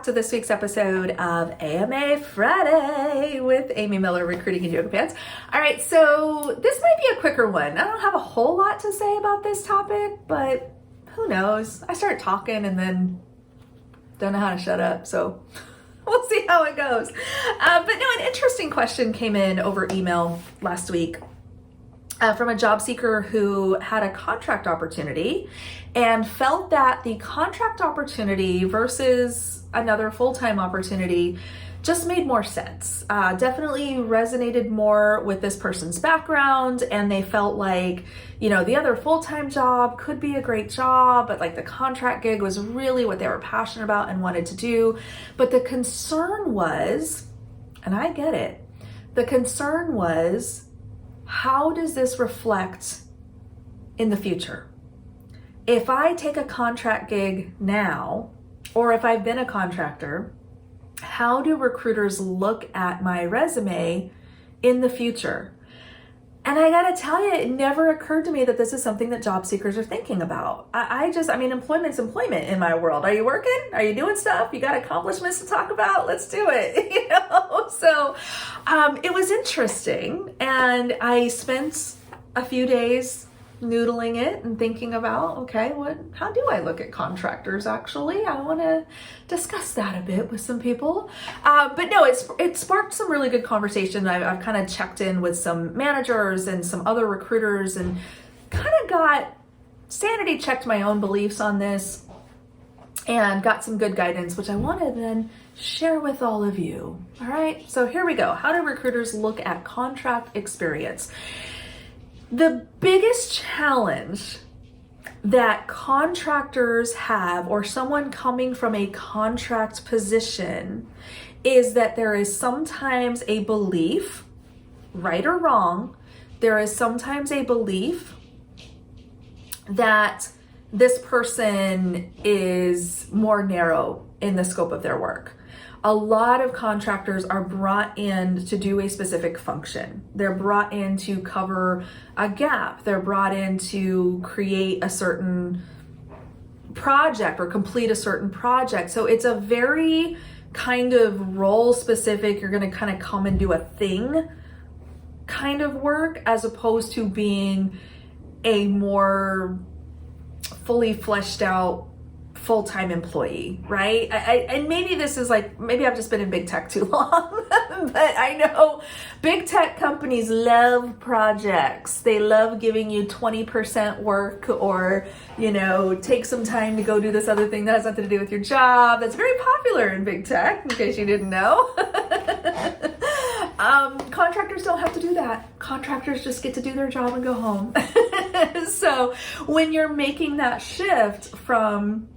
to this week's episode of AMA Friday with Amy Miller, Recruiting and Yoga Pants. All right, so this might be a quicker one. I don't have a whole lot to say about this topic, but who knows? I start talking and then don't know how to shut up, so we'll see how it goes. But no, an interesting question came in over email last week from a job seeker who had a contract opportunity and felt that the contract opportunity versus another full-time opportunity just made more sense. Definitely resonated more with this person's background, and they felt like, you know, the other full-time job could be a great job, but like the contract gig was really what they were passionate about and wanted to do. But the concern was, and I get it, the concern was, how does this reflect in the future? If I take a contract gig now, or if I've been a contractor, how do recruiters look at my resume in the future? And I gotta tell you, it never occurred to me that this is something that job seekers are thinking about. I mean, employment's employment in my world. Are you working? Are you doing stuff? You got accomplishments to talk about? Let's do it, you know? So it was interesting. And I spent a few days noodling it and thinking about, okay, how do I look at contractors actually? I want to discuss that a bit with some people. But no, it sparked some really good conversation. I've kind of checked in with some managers and some other recruiters and kind of got sanity checked my own beliefs on this and got some good guidance, which I want to then share with all of you. All right, so here we go. How do recruiters look at contract experience? The biggest challenge that contractors have, or someone coming from a contract position, is that there is sometimes a belief, right or wrong, there is sometimes a belief that this person is more narrow in the scope of their work. A lot of contractors are brought in to do a specific function. They're brought in to cover a gap. They're brought in to create a certain project or complete a certain project. So it's a very kind of role specific, you're gonna kind of come and do a thing kind of work, as opposed to being a more fully fleshed out full-time employee, right? And maybe this is like, maybe I've just been in big tech too long, but I know big tech companies love projects. They love giving you 20% work, or, you know, take some time to go do this other thing that has nothing to do with your job. That's very popular in big tech, in case you didn't know. Contractors don't have to do that. Contractors just get to do their job and go home. So when you're making that shift from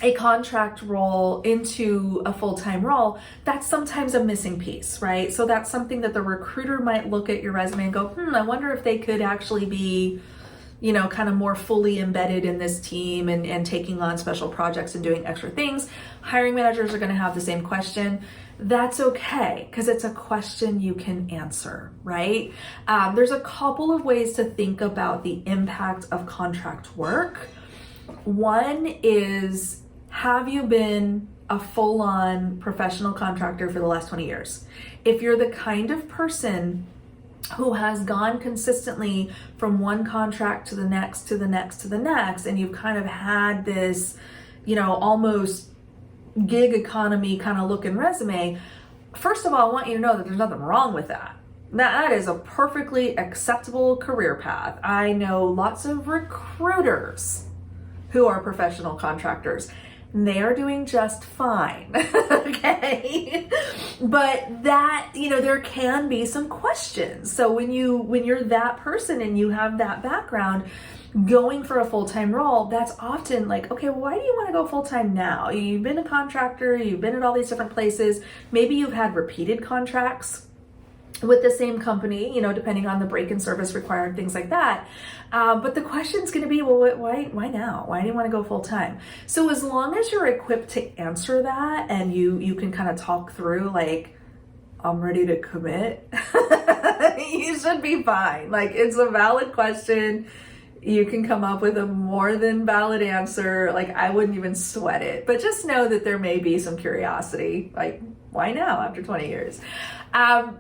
a contract role into a full-time role, that's sometimes a missing piece, right? So that's something that the recruiter might look at your resume and go, I wonder if they could actually be, you know, kind of more fully embedded in this team and taking on special projects and doing extra things. Hiring managers are going to have the same question. That's okay, because it's a question you can answer, right? There's a couple of ways to think about the impact of contract work. One is, have you been a full-on professional contractor for the last 20 years? If you're the kind of person who has gone consistently from one contract to the next, to the next, to the next, and you've kind of had this, you know, almost gig economy kind of look and resume, first of all, I want you to know that there's nothing wrong with that. That is a perfectly acceptable career path. I know lots of recruiters who are professional contractors. They are doing just fine, okay? But that, you know, there can be some questions. So when you're that person and you have that background, going for a full-time role, that's often like, okay, well, why do you want to go full-time now? You've been a contractor, you've been at all these different places. Maybe you've had repeated contracts with the same company, you know, depending on the break in service required, things like that. But the question's going to be, well, why now? Why do you want to go full time? So as long as you're equipped to answer that and you can kind of talk through like, I'm ready to commit, you should be fine. Like, it's a valid question. you can come up with a more than valid answer. Like, I wouldn't even sweat it, but just know that there may be some curiosity. Like, why now after 20 years? On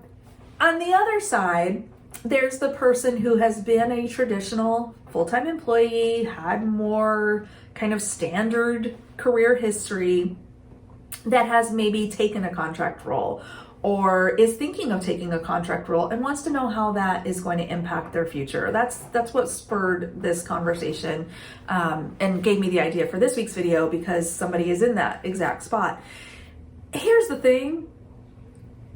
the other side, there's the person who has been a traditional full-time employee, had more kind of standard career history, that has maybe taken a contract role or is thinking of taking a contract role and wants to know how that is going to impact their future. That's what spurred this conversation, and gave me the idea for this week's video, because somebody is in that exact spot. Here's the thing.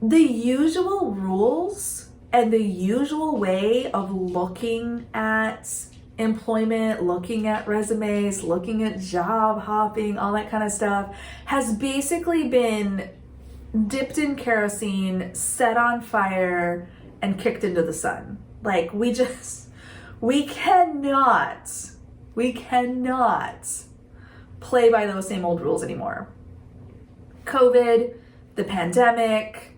The usual rules and the usual way of looking at employment, looking at resumes, looking at job hopping, all that kind of stuff, has basically been dipped in kerosene, set on fire, and kicked into the sun. Like, we cannot play by those same old rules anymore. COVID, the pandemic,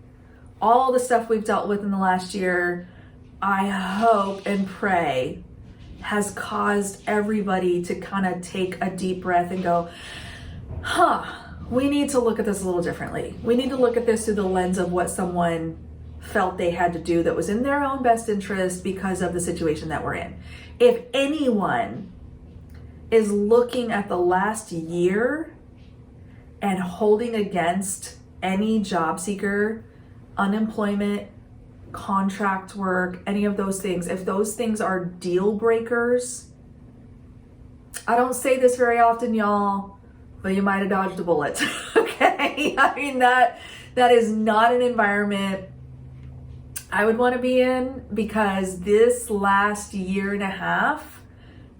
all the stuff we've dealt with in the last year, I hope and pray has caused everybody to kind of take a deep breath and go, we need to look at this a little differently. We need to look at this through the lens of what someone felt they had to do that was in their own best interest because of the situation that we're in. If anyone is looking at the last year and holding against any job seeker, unemployment, contract work, any of those things, if those things are deal breakers, I don't say this very often, y'all, but you might have dodged a bullet. Okay? I mean, that is not an environment I would want to be in, because this last year and a half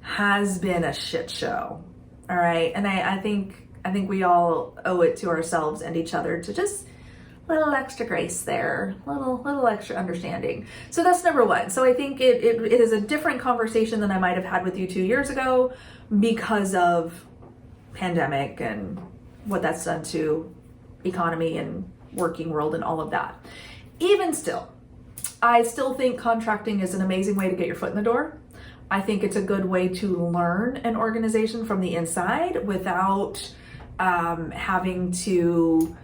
has been a shit show. All right. And I think we all owe it to ourselves and each other to just little extra grace there, little extra understanding. So that's number one. So I think it is a different conversation than I might have had with you 2 years ago because of pandemic and what that's done to economy and working world and all of that. Even still, I still think contracting is an amazing way to get your foot in the door. I think it's a good way to learn an organization from the inside without having to,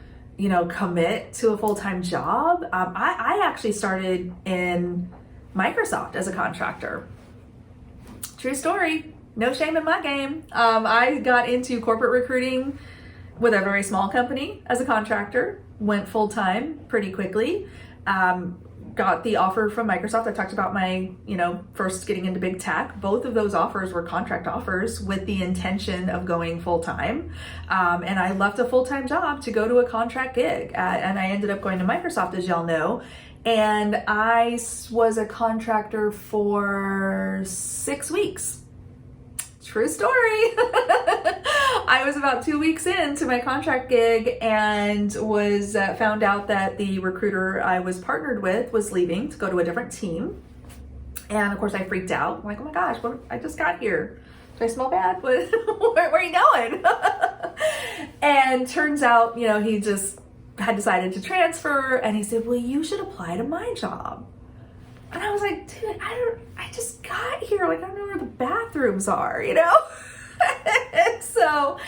commit to a full-time job. I actually started in Microsoft as a contractor. True story. No shame in my game. I got into corporate recruiting with a very small company as a contractor, went full-time pretty quickly. Got the offer from Microsoft. I talked about my, first getting into big tech. Both of those offers were contract offers with the intention of going full-time. And I left a full-time job to go to a contract gig. And I ended up going to Microsoft, as y'all know. And I was a contractor for 6 weeks. True story. I was about 2 weeks into my contract gig and was found out that the recruiter I was partnered with was leaving to go to a different team. And of course I freaked out. I'm like, oh my gosh, I just got here. Do I smell bad? Where are you going? And turns out, he just had decided to transfer, and he said, well, you should apply to my job. And I was like, dude, I just got here. Like, I don't know where the bathrooms are, So,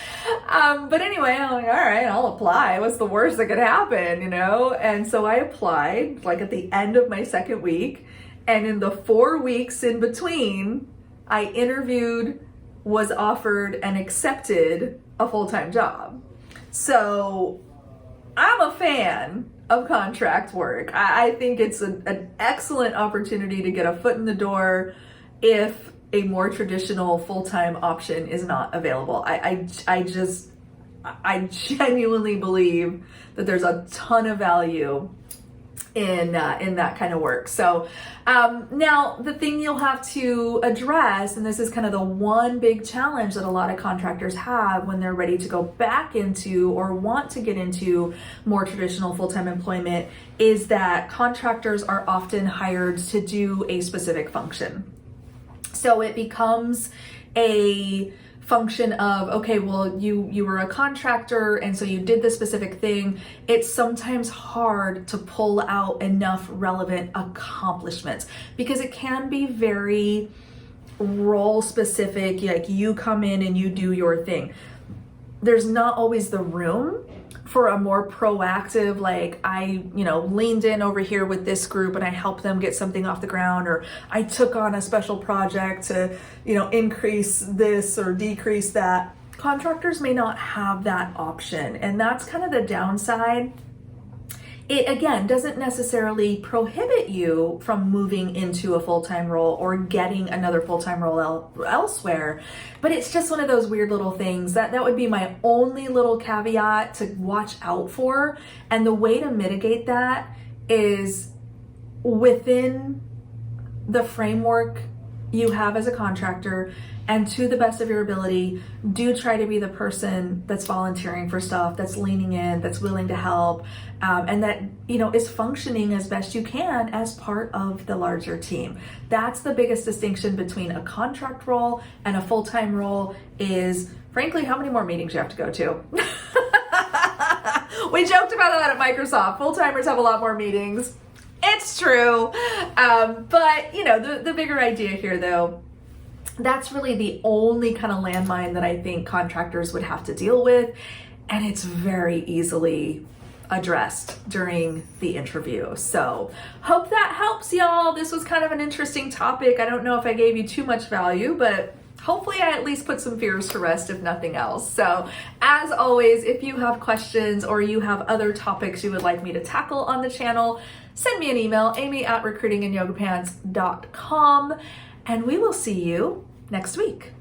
but anyway, I'm like, all right, I'll apply. What's the worst that could happen, And so I applied, like, at the end of my second week. And in the 4 weeks in between, I interviewed, was offered, and accepted a full-time job. So I'm a fan of contract work. I think it's an excellent opportunity to get a foot in the door if a more traditional full-time option is not available. I genuinely believe that there's a ton of value in that kind of work. So now the thing you'll have to address, and this is kind of the one big challenge that a lot of contractors have when they're ready to go back into or want to get into more traditional full-time employment, is that contractors are often hired to do a specific function. So it becomes a function of, okay, well, you were a contractor and so you did this specific thing. It's sometimes hard to pull out enough relevant accomplishments because it can be very role specific, like you come in and you do your thing. There's not always the room for a more proactive, like I, leaned in over here with this group and I helped them get something off the ground, or I took on a special project to, increase this or decrease that. Contractors may not have that option, and that's kind of the downside. It, again, doesn't necessarily prohibit you from moving into a full-time role or getting another full-time role elsewhere, but it's just one of those weird little things that would be my only little caveat to watch out for. And the way to mitigate that is within the framework you have as a contractor, and to the best of your ability, do try to be the person that's volunteering for stuff, that's leaning in, that's willing to help, and that, is functioning as best you can as part of the larger team. That's the biggest distinction between a contract role and a full-time role is, frankly, how many more meetings you have to go to. We joked about that at Microsoft. Full-timers have a lot more meetings. It's true. But, the bigger idea here, though, that's really the only kind of landmine that I think contractors would have to deal with. And it's very easily addressed during the interview. So hope that helps, y'all. This was kind of an interesting topic. I don't know if I gave you too much value, but hopefully I at least put some fears to rest, if nothing else. So as always, if you have questions or you have other topics you would like me to tackle on the channel, send me an email, amy@recruitinginyogapants.com, and we will see you next week.